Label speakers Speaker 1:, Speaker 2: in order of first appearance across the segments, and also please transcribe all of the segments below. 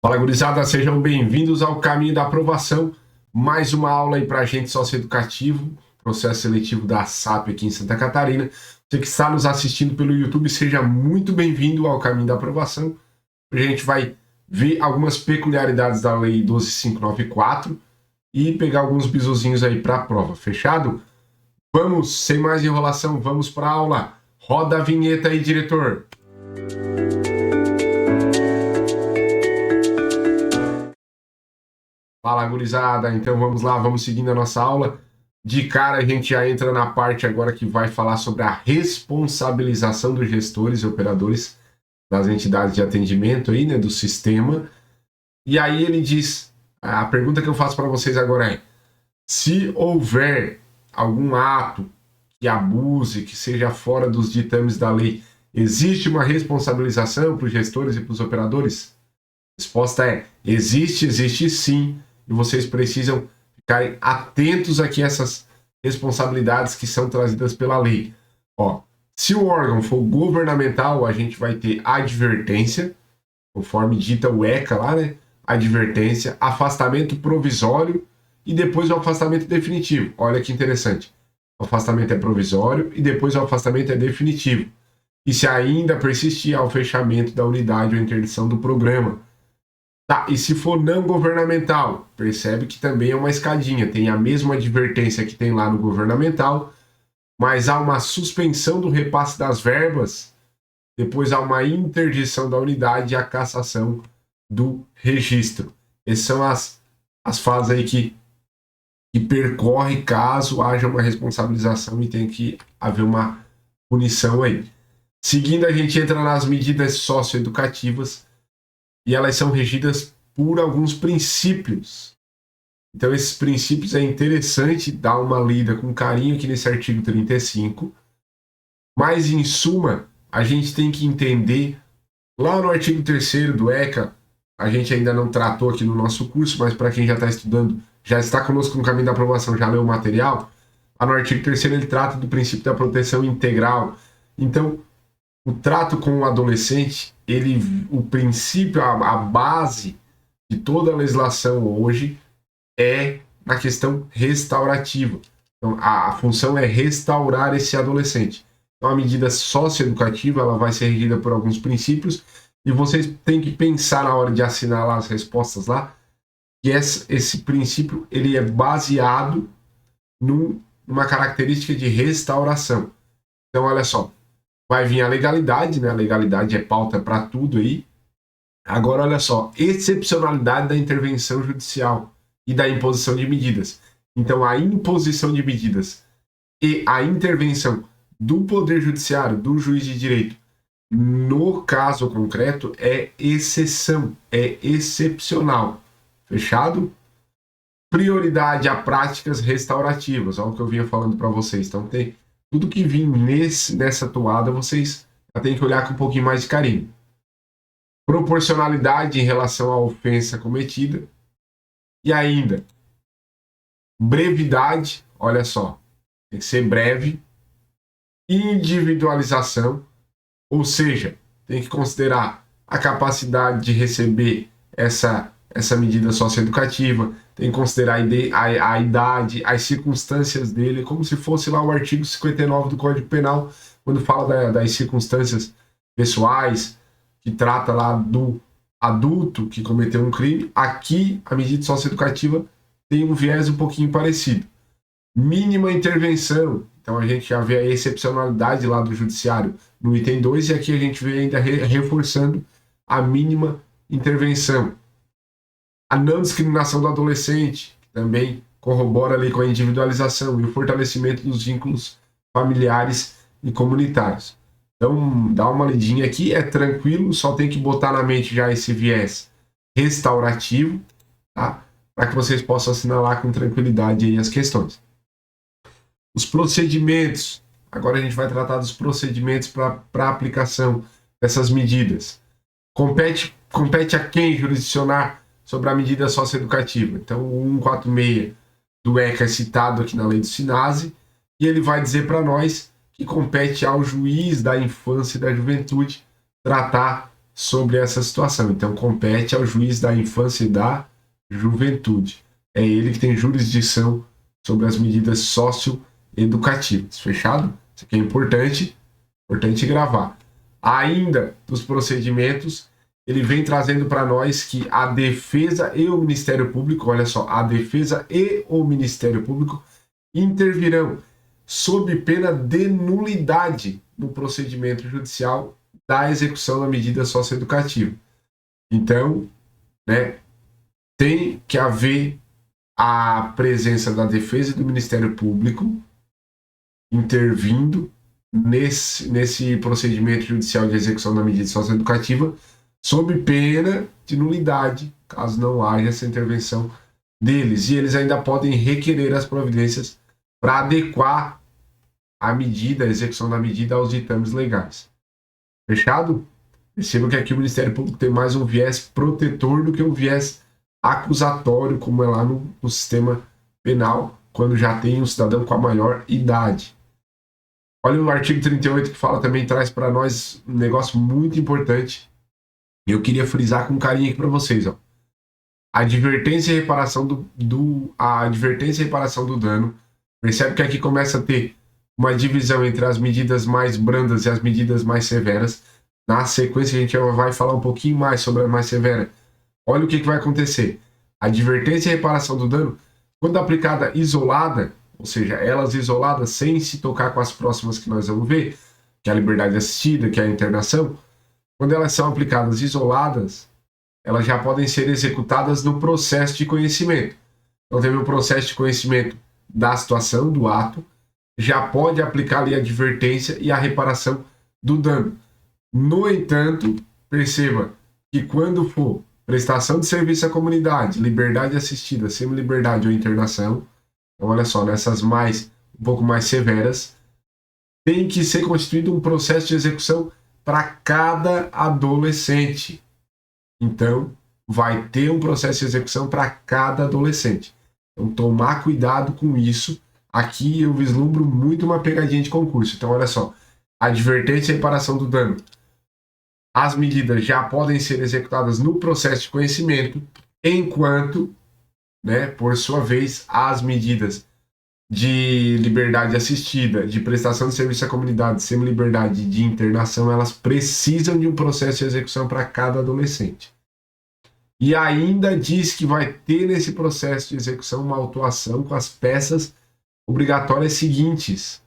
Speaker 1: Fala, gurizada, sejam bem-vindos ao Caminho da Aprovação. Mais uma aula aí para agente socioeducativo, processo seletivo da SAP aqui em Santa Catarina. Você que está nos assistindo pelo YouTube, seja muito bem-vindo ao Caminho da Aprovação. Hoje a gente vai ver algumas peculiaridades da Lei 12.594 e pegar alguns bizuzinhos aí para a prova, fechado? Vamos, sem mais enrolação, vamos para a aula. Roda a vinheta aí, diretor. Fala, gurizada, então vamos lá, vamos seguindo a nossa aula. De cara a gente já entra na parte agora que vai falar sobre a responsabilização dos gestores e operadores das entidades de atendimento aí, né, do sistema. E aí ele diz, a pergunta que eu faço para vocês agora é: se houver algum ato que abuse, que seja fora dos ditames da lei, existe uma responsabilização para os gestores e para os operadores? A resposta é: existe sim. E vocês precisam ficarem atentos aqui a essas responsabilidades que são trazidas pela lei. Ó, se o órgão for governamental, a gente vai ter advertência, conforme dita o ECA lá, né? Advertência, afastamento provisório e depois o afastamento definitivo. Olha que interessante. O afastamento é provisório e depois o afastamento é definitivo. E se ainda persistir ao fechamento da unidade ou interdição do programa. Tá, e se for não governamental, percebe que também é uma escadinha, tem a mesma advertência que tem lá no governamental, mas há uma suspensão do repasse das verbas, depois há uma interdição da unidade e a cassação do registro. Essas são as fases aí que percorre caso haja uma responsabilização e tem que haver uma punição aí. Seguindo, a gente entra nas medidas socioeducativas, e elas são regidas por alguns princípios. Então, esses princípios é interessante dar uma lida com carinho aqui nesse artigo 35, mas, em suma, a gente tem que entender, lá no artigo 3º do ECA, a gente ainda não tratou aqui no nosso curso, mas para quem já está estudando, já está conosco no caminho da aprovação, já leu o material, lá no artigo 3º ele trata do princípio da proteção integral. Então, o trato com o adolescente, o princípio, a base de toda a legislação hoje é na questão restaurativa. Então, a função é restaurar esse adolescente. Então, a medida socioeducativa ela vai ser regida por alguns princípios e vocês têm que pensar na hora de assinar lá as respostas lá que esse princípio ele é baseado numa característica de restauração. Então, olha só. Vai vir a legalidade, né? A legalidade é pauta para tudo aí. Agora, olha só, excepcionalidade da intervenção judicial e da imposição de medidas. Então, a imposição de medidas e a intervenção do Poder Judiciário, do juiz de direito, no caso concreto, é exceção, é excepcional. Fechado? Prioridade a práticas restaurativas, olha o que eu vinha falando para vocês. Então, tem tudo que vir nessa toada, vocês já tem que olhar com um pouquinho mais de carinho. Proporcionalidade em relação à ofensa cometida. E ainda, brevidade, olha só, tem que ser breve. Individualização, ou seja, tem que considerar a capacidade de receber essa medida socioeducativa, tem que considerar a idade, as circunstâncias dele, como se fosse lá o artigo 59 do Código Penal, quando fala das circunstâncias pessoais, que trata lá do adulto que cometeu um crime. Aqui, a medida socioeducativa tem um viés um pouquinho parecido. Mínima intervenção, então a gente já vê a excepcionalidade lá do judiciário no item 2, e aqui a gente vê ainda reforçando a mínima intervenção. A não discriminação do adolescente, que também corrobora ali com a individualização e o fortalecimento dos vínculos familiares e comunitários. Então, dá uma lidinha aqui, é tranquilo, só tem que botar na mente já esse viés restaurativo, tá? Para que vocês possam assinalar com tranquilidade aí as questões. Os procedimentos, agora a gente vai tratar dos procedimentos para aplicação dessas medidas. Compete a quem jurisdicionar sobre a medida socioeducativa. Então, o 146 do ECA é citado aqui na lei do SINASE, e ele vai dizer para nós que compete ao juiz da infância e da juventude tratar sobre essa situação. Então, compete ao juiz da infância e da juventude. É ele que tem jurisdição sobre as medidas socioeducativas. Fechado? Isso aqui é importante gravar. Ainda dos procedimentos, ele vem trazendo para nós que a defesa e o Ministério Público, olha só, a defesa e o Ministério Público intervirão sob pena de nulidade no procedimento judicial da execução da medida socioeducativa. Então, né, tem que haver a presença da defesa e do Ministério Público intervindo nesse procedimento judicial de execução da medida socioeducativa sob pena de nulidade, caso não haja essa intervenção deles. E eles ainda podem requerer as providências para adequar a medida, a execução da medida aos ditames legais. Fechado? Perceba que aqui o Ministério Público tem mais um viés protetor do que um viés acusatório, como é lá no sistema penal, quando já tem um cidadão com a maior idade. Olha o artigo 38 que fala também, traz para nós um negócio muito importante. E eu queria frisar com carinho aqui para vocês. Ó. Advertência e reparação a advertência e reparação do dano. Percebe que aqui começa a ter uma divisão entre as medidas mais brandas e as medidas mais severas. Na sequência a gente vai falar um pouquinho mais sobre a mais severa. Olha o que vai acontecer. A advertência e reparação do dano, quando aplicada isolada, ou seja, elas isoladas sem se tocar com as próximas que nós vamos ver, que é a liberdade assistida, que é a internação, quando elas são aplicadas isoladas, elas já podem ser executadas no processo de conhecimento. Então teve o processo de conhecimento da situação, do ato, já pode aplicar ali a advertência e a reparação do dano. No entanto, perceba que quando for prestação de serviço à comunidade, liberdade assistida, semi-liberdade ou internação, então olha só, nessas um pouco mais severas, tem que ser constituído um processo de execução para cada adolescente. Então, vai ter um processo de execução para cada adolescente. Então, tomar cuidado com isso. Aqui eu vislumbro muito uma pegadinha de concurso. Então, olha só. Advertência e reparação do dano. As medidas já podem ser executadas no processo de conhecimento, enquanto, né, por sua vez, as medidas de liberdade assistida, de prestação de serviço à comunidade, semi-liberdade de internação, elas precisam de um processo de execução para cada adolescente. E ainda diz que vai ter nesse processo de execução uma autuação com as peças obrigatórias seguintes: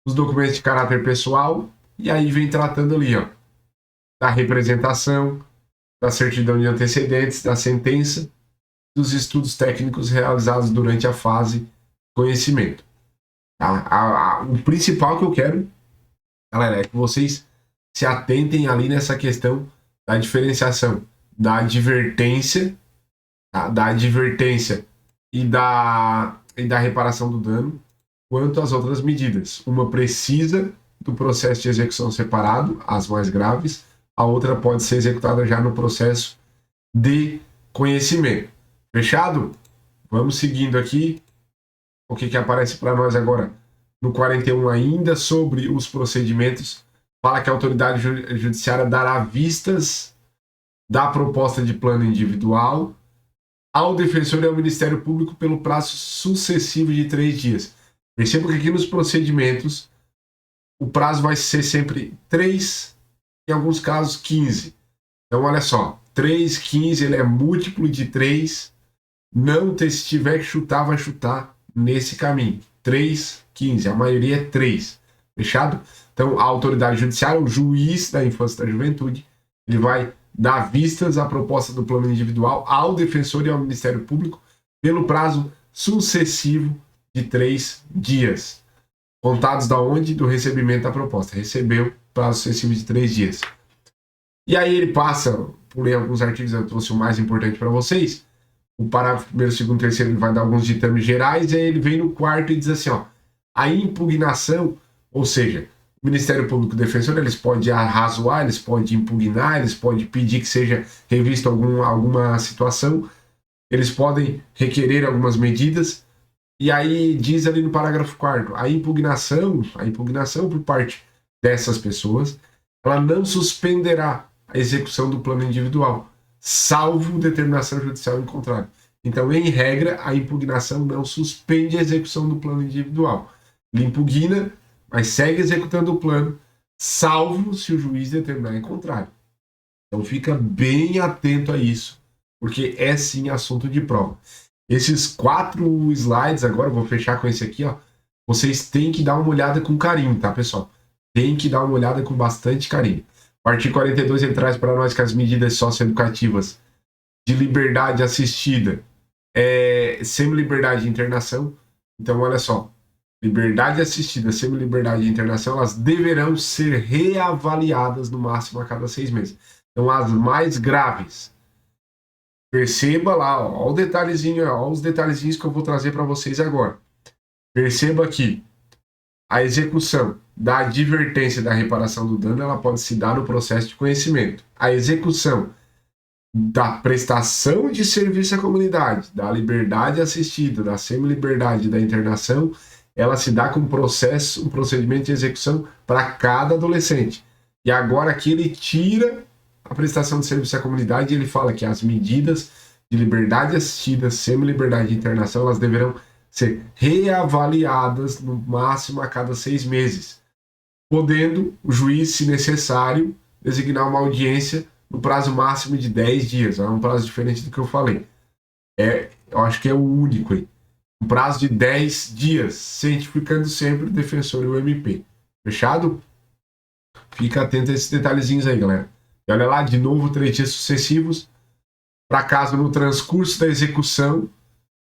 Speaker 1: os documentos de caráter pessoal, e aí vem tratando ali, ó, da representação, da certidão de antecedentes, da sentença, dos estudos técnicos realizados durante a fase conhecimento. O principal que eu quero, galera, é que vocês se atentem ali nessa questão da diferenciação da advertência, da advertência e da reparação do dano, quanto às outras medidas. Uma precisa do processo de execução separado, as mais graves, a outra pode ser executada já no processo de conhecimento. Fechado? Vamos seguindo aqui. O que aparece para nós agora no 41 ainda sobre os procedimentos, fala que a autoridade judiciária dará vistas da proposta de plano individual ao defensor e ao Ministério Público pelo prazo sucessivo de 3 dias. Perceba que aqui nos procedimentos o prazo vai ser sempre 3, em alguns casos 15. Então olha só, 3, 15, ele é múltiplo de 3, se tiver que chutar, vai chutar nesse caminho. 3, 15, a maioria é 3. Fechado? Então, a autoridade judiciária, o juiz da infância e da juventude, ele vai dar vistas à proposta do plano individual ao defensor e ao Ministério Público pelo prazo sucessivo de 3 dias. Contados da onde? Do recebimento da proposta. Recebeu, prazo sucessivo de 3 dias. E aí ele passa por alguns artigos, eu trouxe o mais importante para vocês. O parágrafo 1º, 2º, 3º, ele vai dar alguns ditames gerais, e aí ele vem no 4º e diz assim, ó, a impugnação, ou seja, o Ministério Público Defensor, eles podem arrazoar, eles podem impugnar, eles podem pedir que seja revista alguma situação, eles podem requerer algumas medidas, e aí diz ali no parágrafo 4º, a impugnação por parte dessas pessoas, ela não suspenderá a execução do plano individual, salvo determinação judicial em contrário. Então, em regra, a impugnação não suspende a execução do plano individual. Ele impugna, mas segue executando o plano, salvo se o juiz determinar em contrário. Então, fica bem atento a isso, porque é sim assunto de prova. Esses 4 slides, agora eu vou fechar com esse aqui, ó. Vocês têm que dar uma olhada com carinho, tá, pessoal? Tem que dar uma olhada com bastante carinho. O artigo 42 ele traz para nós que as medidas socioeducativas de liberdade assistida semi-liberdade de internação. Então, olha só. Liberdade assistida, semi-liberdade de internação, elas deverão ser reavaliadas no máximo a cada 6 meses. Então, as mais graves. Perceba lá, ó o detalhezinho, ó, os detalhezinhos que eu vou trazer para vocês agora. Perceba que a execução da advertência da reparação do dano, ela pode se dar no processo de conhecimento. A execução da prestação de serviço à comunidade, da liberdade assistida, da semi-liberdade da internação, ela se dá com um procedimento de execução para cada adolescente. E agora aqui ele tira a prestação de serviço à comunidade e ele fala que as medidas de liberdade assistida, semi-liberdade de internação, elas deverão ser reavaliadas no máximo a cada 6 meses, podendo o juiz, se necessário, designar uma audiência no prazo máximo de 10 dias. É um prazo diferente do que eu falei. Eu acho que é o único aí. Um prazo de 10 dias, cientificando sempre o defensor e o MP. Fechado? Fica atento a esses detalhezinhos aí, galera. E olha lá, de novo, 3 dias sucessivos, para caso no transcurso da execução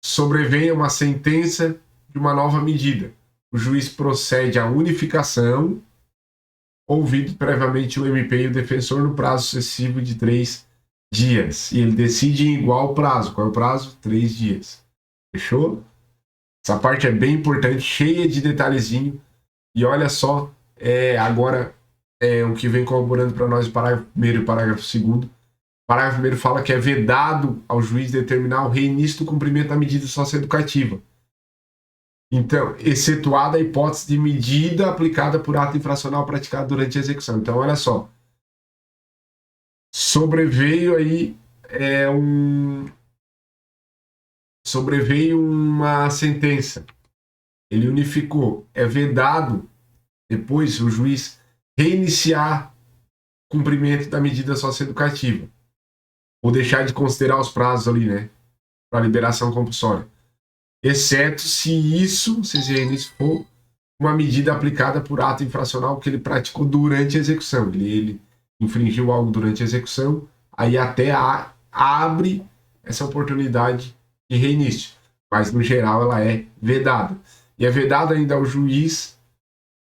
Speaker 1: sobrevenha uma sentença de uma nova medida. O juiz procede à unificação, ouvido previamente o MP e o defensor no prazo sucessivo de 3 dias. E ele decide em igual prazo. Qual é o prazo? 3 dias. Fechou? Essa parte é bem importante, cheia de detalhezinho. E olha só, agora o que vem corroborando para nós o parágrafo 1º e o parágrafo 2º. O parágrafo 1º fala que é vedado ao juiz determinar o reinício do cumprimento da medida socioeducativa. Então, excetuada a hipótese de medida aplicada por ato infracional praticado durante a execução. Então, olha só. Sobreveio aí sobreveio uma sentença. Ele unificou. É vedado depois o juiz reiniciar o cumprimento da medida socioeducativa. Ou deixar de considerar os prazos ali, né? Para liberação compulsória. Exceto se esse reinício for uma medida aplicada por ato infracional que ele praticou durante a execução. Ele infringiu algo durante a execução, aí até abre essa oportunidade de reinício. Mas, no geral, ela é vedada. E é vedado ainda ao juiz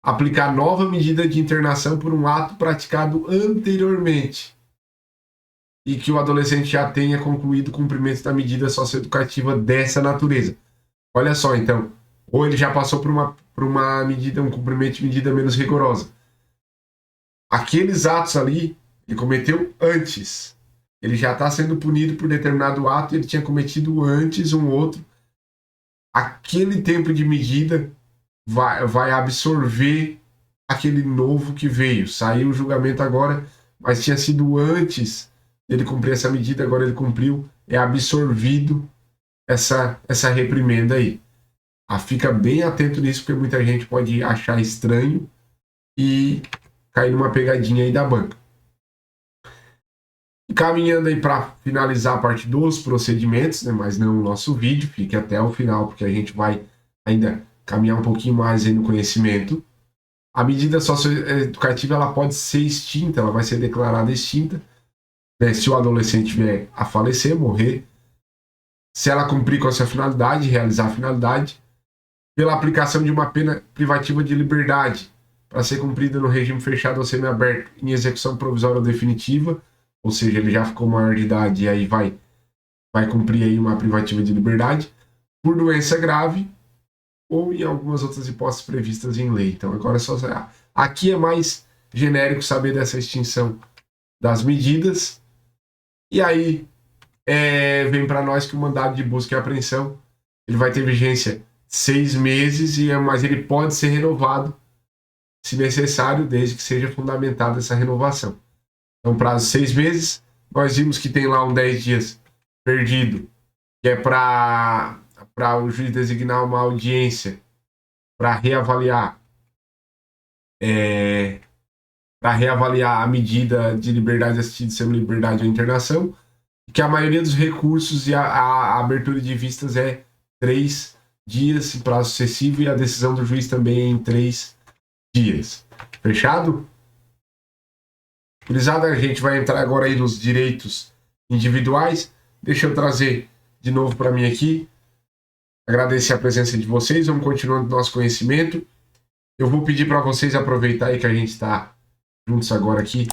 Speaker 1: aplicar nova medida de internação por um ato praticado anteriormente e que o adolescente já tenha concluído o cumprimento da medida socioeducativa dessa natureza. Olha só, então, ou ele já passou por uma medida, um cumprimento de medida menos rigorosa. Aqueles atos ali, ele cometeu antes. Ele já está sendo punido por determinado ato, ele tinha cometido antes um outro. Aquele tempo de medida vai absorver aquele novo que veio. Saiu o julgamento agora, mas tinha sido antes dele cumprir essa medida, agora ele cumpriu, é absorvido essa reprimenda aí. Fica bem atento nisso, porque muita gente pode achar estranho e cair numa pegadinha aí da banca. E caminhando aí para finalizar a parte dos procedimentos, né, mas não o nosso vídeo, fique até o final, porque a gente vai ainda caminhar um pouquinho mais aí no conhecimento. A medida socioeducativa ela pode ser extinta, ela vai ser declarada extinta, né, se o adolescente vier a falecer, morrer, se ela cumprir com a sua finalidade, realizar a finalidade, pela aplicação de uma pena privativa de liberdade para ser cumprida no regime fechado ou semiaberto em execução provisória ou definitiva, ou seja, ele já ficou maior de idade e aí vai cumprir aí uma privativa de liberdade, por doença grave ou em algumas outras hipóteses previstas em lei. Então agora é só... Aqui é mais genérico saber dessa extinção das medidas. E aí vem para nós que o mandado de busca e apreensão ele vai ter vigência 6 meses, mas ele pode ser renovado se necessário, desde que seja fundamentada essa renovação. Então, prazo de 6 meses. Nós vimos que tem lá um 10 dias perdido, que é para o juiz designar uma audiência para reavaliar a medida de liberdade assistida sem liberdade ou internação, que a maioria dos recursos e a abertura de vistas é 3 dias em prazo sucessivo e a decisão do juiz também é em 3 dias. Fechado? Gurizada, a gente vai entrar agora aí nos direitos individuais. Deixa eu trazer de novo para mim aqui. Agradecer a presença de vocês. Vamos continuando nosso conhecimento. Eu vou pedir para vocês aproveitar aí que a gente está juntos agora aqui.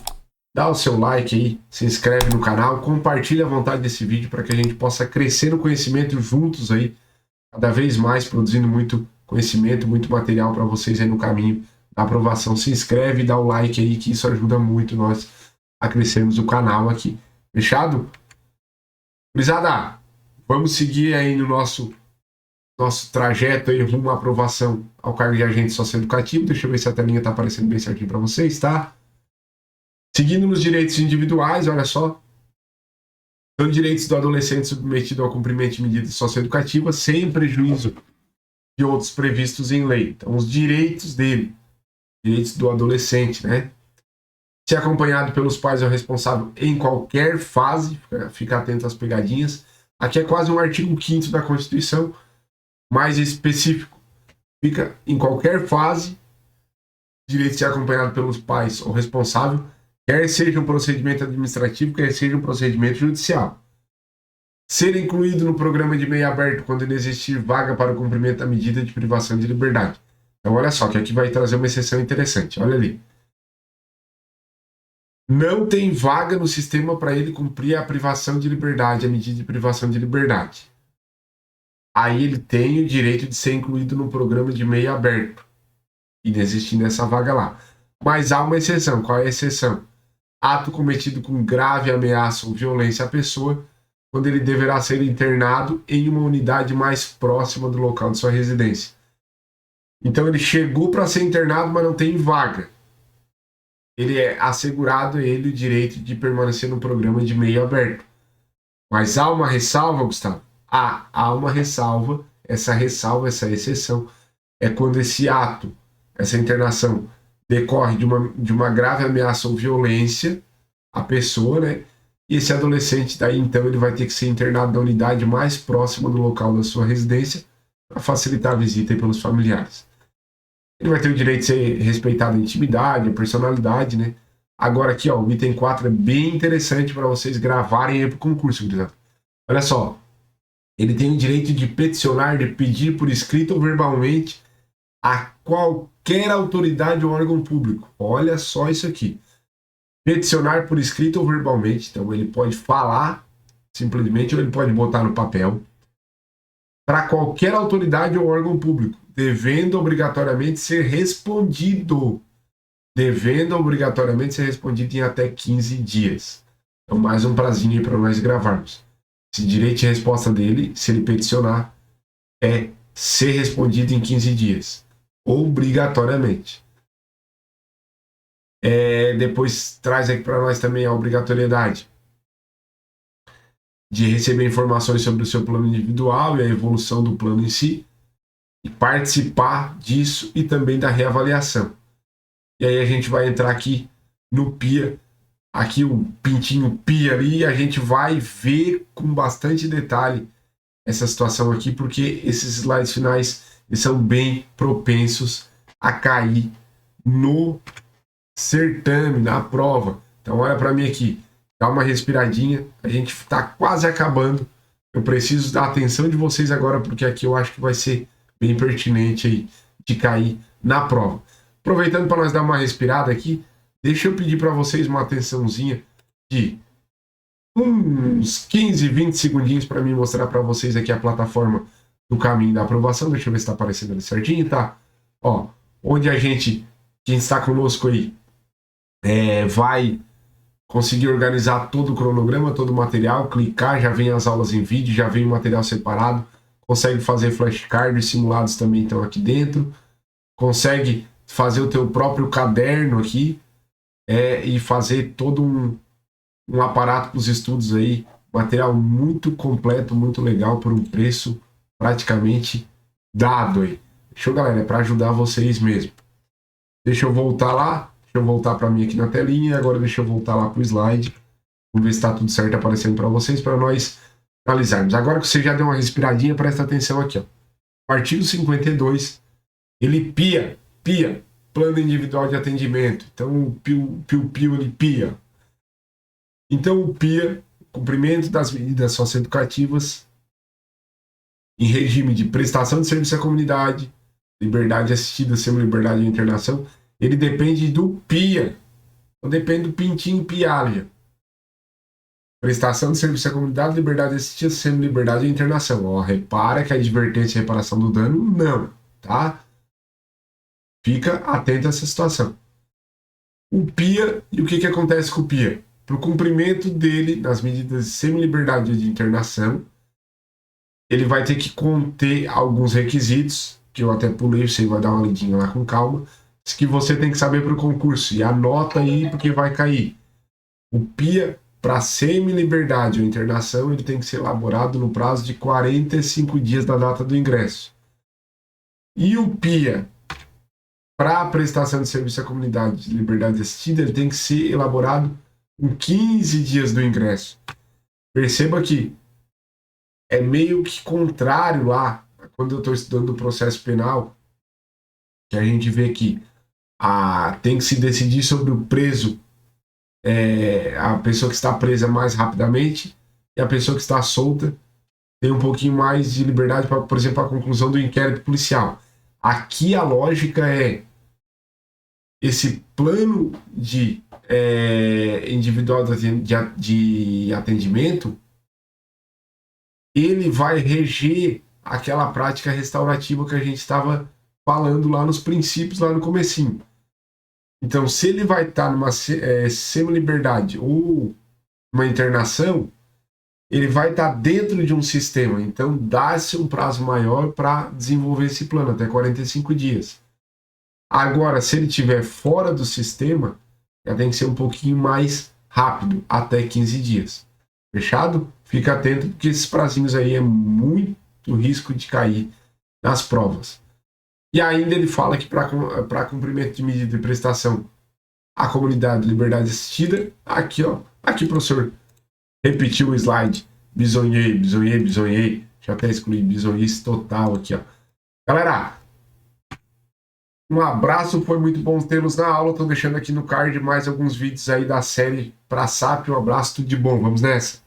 Speaker 1: Dá o seu like aí, se inscreve no canal, compartilha à vontade desse vídeo para que a gente possa crescer no conhecimento juntos aí, cada vez mais, produzindo muito conhecimento, muito material para vocês aí no caminho da aprovação. Se inscreve e dá o like aí, que isso ajuda muito nós a crescermos o canal aqui. Fechado? Gurizada, vamos seguir aí no nosso trajeto aí rumo à aprovação ao cargo de agente socioeducativo. Deixa eu ver se a telinha está aparecendo bem certinho para vocês, tá? Seguindo nos direitos individuais, olha só. São direitos do adolescente submetido ao cumprimento de medidas socioeducativas sem prejuízo de outros previstos em lei. Então, os direitos dele, direitos do adolescente, né? Ser acompanhado pelos pais ou responsável em qualquer fase, fica atento às pegadinhas. Aqui é quase um artigo 5º da Constituição, mais específico. Fica em qualquer fase, direito de ser acompanhado pelos pais ou responsável, quer seja um procedimento administrativo, quer seja um procedimento judicial. Ser incluído no programa de meio aberto quando não existir vaga para o cumprimento da medida de privação de liberdade. Então, olha só, que aqui vai trazer uma exceção interessante. Olha ali. Não tem vaga no sistema para ele cumprir a privação de liberdade, a medida de privação de liberdade. Aí ele tem o direito de ser incluído no programa de meio aberto, inexistindo essa vaga lá. Mas há uma exceção. Qual é a exceção? Ato cometido com grave ameaça ou violência à pessoa, quando ele deverá ser internado em uma unidade mais próxima do local de sua residência. Então ele chegou para ser internado, mas não tem vaga. Ele é assegurado o direito de permanecer no programa de meio aberto. Mas há uma ressalva, Gustavo? Há uma ressalva. Essa exceção, é quando esse ato, essa internação, decorre de uma grave ameaça ou violência à pessoa, né? E esse adolescente, daí então, ele vai ter que ser internado na unidade mais próxima do local da sua residência para facilitar a visita aí pelos familiares. Ele vai ter o direito de ser respeitado a intimidade, a personalidade, né? Agora aqui, ó, o item 4 é bem interessante para vocês gravarem aí para o concurso, gurizada. Olha só, ele tem o direito de peticionar, de pedir por escrito ou verbalmente a qualquer autoridade ou órgão público. Olha só isso aqui. Peticionar por escrito ou verbalmente. Então ele pode falar simplesmente ou ele pode botar no papel para qualquer autoridade ou órgão público, devendo obrigatoriamente ser respondido. Devendo obrigatoriamente ser respondido em até 15 dias. Então mais um prazinho aí para nós gravarmos. Esse direito de resposta dele, se ele peticionar, é ser respondido em 15 dias. Obrigatoriamente. Depois traz aqui para nós também a obrigatoriedade de receber informações sobre o seu plano individual e a evolução do plano em si, e participar disso e também da reavaliação. E aí a gente vai entrar aqui no PIA, aqui o pintinho PIA ali, e a gente vai ver com bastante detalhe essa situação aqui, porque esses slides finais eles são bem propensos a cair no certame, na prova. Então olha para mim aqui, dá uma respiradinha, a gente está quase acabando. Eu preciso da atenção de vocês agora, porque aqui eu acho que vai ser bem pertinente aí de cair na prova. Aproveitando para nós dar uma respirada aqui, deixa eu pedir para vocês uma atençãozinha de uns 15, 20 segundinhos para mim mostrar para vocês aqui a plataforma do caminho da aprovação. Deixa eu ver se está aparecendo ali certinho, tá? Ó, onde a gente, quem está conosco aí, vai conseguir organizar todo o cronograma, todo o material, clicar, já vem as aulas em vídeo, já vem o material separado, consegue fazer flashcards, simulados também estão aqui dentro, consegue fazer o teu próprio caderno aqui, e fazer todo um aparato para os estudos aí, material muito completo, muito legal, por um preço praticamente dado aí. Show, galera, é para ajudar vocês mesmo. Deixa eu voltar lá, deixa eu voltar para mim aqui na telinha, agora deixa eu voltar lá para o slide. Vamos ver se está tudo certo aparecendo para vocês, para nós analisarmos. Agora que você já deu uma respiradinha, presta atenção aqui, ó. Artigo 52, ele pia, plano individual de atendimento. Então, o PIO, ele pia. Então, o PIA, cumprimento das medidas socioeducativas em regime de prestação de serviço à comunidade, liberdade assistida, semi-liberdade de internação, ele depende do PIA. Não depende do pintinho pialha. Prestação de serviço à comunidade, liberdade assistida, semi-liberdade de internação. Ó, repara que a advertência e reparação do dano, não, tá? Fica atento a essa situação. O PIA, e o que acontece com o PIA? Para o cumprimento dele, nas medidas de semi-liberdade de internação, ele vai ter que conter alguns requisitos, que eu até pulei, você vai dar uma lidinha lá com calma, que você tem que saber para o concurso. E anota aí, porque vai cair. O PIA, para semi-liberdade ou internação, ele tem que ser elaborado no prazo de 45 dias da data do ingresso. E o PIA, para a prestação de serviço à comunidade de liberdade assistida, ele tem que ser elaborado em 15 dias do ingresso. Perceba que é meio que contrário lá, quando eu estou estudando o processo penal, que a gente vê que tem que se decidir sobre o preso, a pessoa que está presa mais rapidamente, e a pessoa que está solta tem um pouquinho mais de liberdade para, por exemplo, a conclusão do inquérito policial. Aqui a lógica é esse plano de individual de atendimento, ele vai reger aquela prática restaurativa que a gente estava falando lá nos princípios, lá no comecinho. Então, se ele vai estar numa semi-liberdade ou uma internação, ele vai estar dentro de um sistema. Então, dá-se um prazo maior para desenvolver esse plano, até 45 dias. Agora, se ele estiver fora do sistema, já tem que ser um pouquinho mais rápido, até 15 dias. Fechado? Fica atento, porque esses prazinhos aí é muito risco de cair nas provas. E ainda ele fala que para cumprimento de medida de prestação à comunidade de liberdade assistida, aqui, professor, repetiu o slide, bisonhei, já até excluí bisonhice total aqui, ó. Galera, um abraço, foi muito bom tê-los na aula, tô deixando aqui no card mais alguns vídeos aí da série para SAP, um abraço, tudo de bom, vamos nessa.